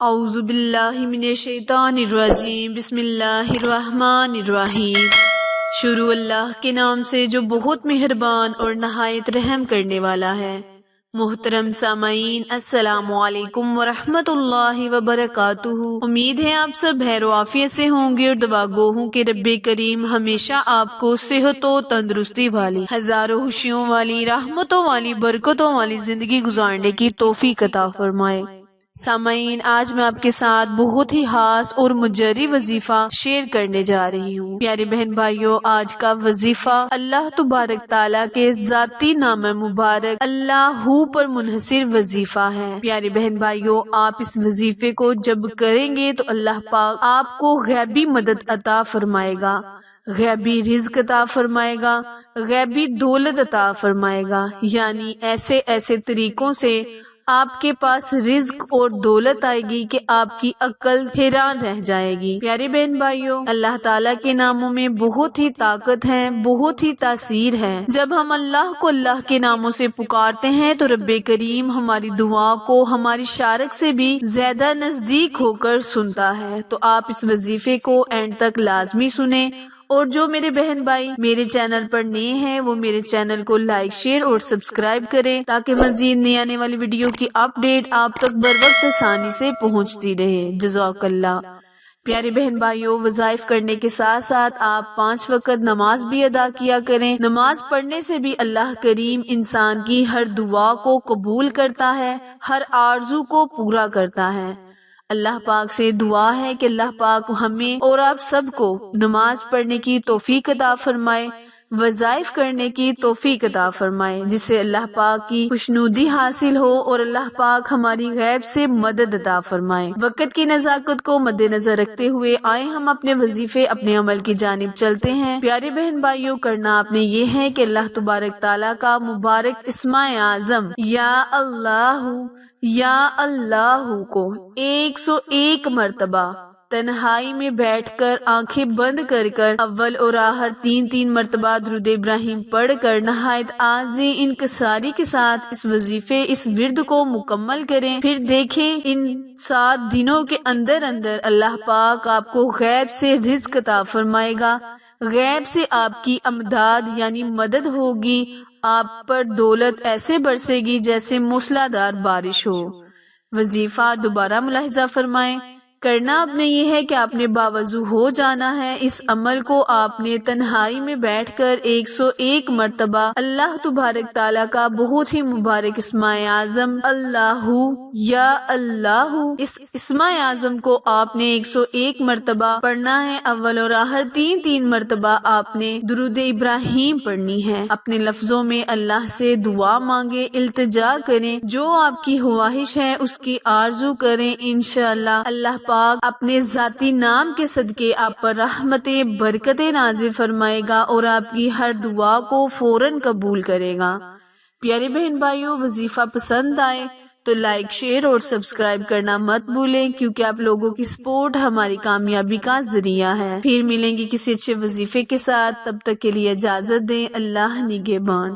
اعوذ باللہ من الشیطان الرجیم، بسم اللہ الرحمن الرحیم۔ شروع اللہ کے نام سے جو بہت مہربان اور نہایت رحم کرنے والا ہے۔ محترم سامعین، السلام علیکم ورحمۃ اللہ وبرکاتہ۔ امید ہے آپ سب خیر و عافیت سے ہوں گے اور دعا گو ہوں کہ رب کریم ہمیشہ آپ کو صحت و تندرستی والی، ہزاروں خوشیوں والی، رحمتوں والی، برکتوں والی زندگی گزارنے کی توفیق عطا فرمائے۔ سامعین، آج میں آپ کے ساتھ بہت ہی خاص اور مجری وظیفہ شیئر کرنے جا رہی ہوں۔ پیارے بہن بھائیوں، آج کا وظیفہ اللہ تبارک تعالیٰ کے ذاتی نام مبارک اللہ پر منحصر وظیفہ ہے۔ پیارے بہن بھائیوں، آپ اس وظیفے کو جب کریں گے تو اللہ پاک آپ کو غیبی مدد عطا فرمائے گا، غیبی رزق عطا فرمائے گا، غیبی دولت عطا فرمائے گا، یعنی ایسے ایسے طریقوں سے آپ کے پاس رزق اور دولت آئے گی کہ آپ کی عقل حیران رہ جائے گی۔ پیارے بہن بھائیوں، اللہ تعالیٰ کے ناموں میں بہت ہی طاقت ہے، بہت ہی تاثیر ہے۔ جب ہم اللہ کو اللہ کے ناموں سے پکارتے ہیں تو رب کریم ہماری دعا کو ہماری شارک سے بھی زیادہ نزدیک ہو کر سنتا ہے۔ تو آپ اس وظیفے کو اینڈ تک لازمی سنیں، اور جو میرے بہن بھائی میرے چینل پر نئے ہیں وہ میرے چینل کو لائک، شیئر اور سبسکرائب کریں تاکہ مزید نئی آنے والی ویڈیو کی اپڈیٹ آپ تک بر وقت آسانی سے پہنچتی رہے۔ جزاک اللہ۔ پیارے بہن بھائیوں، وظائف کرنے کے ساتھ ساتھ آپ 5 وقت نماز بھی ادا کیا کریں۔ نماز پڑھنے سے بھی اللہ کریم انسان کی ہر دعا کو قبول کرتا ہے، ہر آرزو کو پورا کرتا ہے۔ اللہ پاک سے دعا ہے کہ اللہ پاک ہمیں اور آپ سب کو نماز پڑھنے کی توفیق عطا فرمائے، وظائف کرنے کی توفیق عطا فرمائے، جس سے اللہ پاک کی خوشنودی حاصل ہو اور اللہ پاک ہماری غیب سے مدد عطا فرمائے۔ وقت کی نزاکت کو مد نظر رکھتے ہوئے آئیں ہم اپنے وظیفے، اپنے عمل کی جانب چلتے ہیں۔ پیارے بہن بھائیوں، کرنا آپ نے یہ ہے کہ اللہ تبارک تعالیٰ کا مبارک اسم اعظم یا اللہ کو 101 مرتبہ تنہائی میں بیٹھ کر آنکھیں بند کر اول اور آخر 3 مرتبہ درود ابراہیم پڑھ کر نہایت عاجزی انکساری کے ساتھ اس وظیفے، اس ورد کو مکمل کریں۔ پھر دیکھیں ان 7 دنوں کے اندر اللہ پاک آپ کو غیب سے رزق عطا فرمائے گا، غیب سے آپ کی امداد یعنی مدد ہوگی، آپ پر دولت ایسے برسے گی جیسے موسلادھار بارش ہو۔ وظیفہ دوبارہ ملاحظہ فرمائیں۔ کرنا آپ نے یہ ہے کہ آپ نے باوضو ہو جانا ہے۔ اس عمل کو آپ نے تنہائی میں بیٹھ کر 101 مرتبہ اللہ تبارک تعالیٰ کا بہت ہی مبارک اسم اعظم اللہ یا اللہ، اس اسم اعظم کو آپ نے 101 مرتبہ پڑھنا ہے۔ اول اور آخر 3 مرتبہ آپ نے درود ابراہیم پڑھنی ہے۔ اپنے لفظوں میں اللہ سے دعا مانگے، التجا کریں، جو آپ کی خواہش ہے اس کی آرزو کریں، انشاءاللہ اللہ پاک اپنے ذاتی نام کے صدقے آپ پر رحمتیں، برکتیں نازل فرمائے گا اور آپ کی ہر دعا کو فوراً قبول کرے گا۔ پیارے بہن بھائیوں، وظیفہ پسند آئے تو لائک، شیئر اور سبسکرائب کرنا مت بھولیں، کیونکہ آپ لوگوں کی سپورٹ ہماری کامیابی کا ذریعہ ہے۔ پھر ملیں گے کسی اچھے وظیفے کے ساتھ، تب تک کے لیے اجازت دیں۔ اللہ نگہبان۔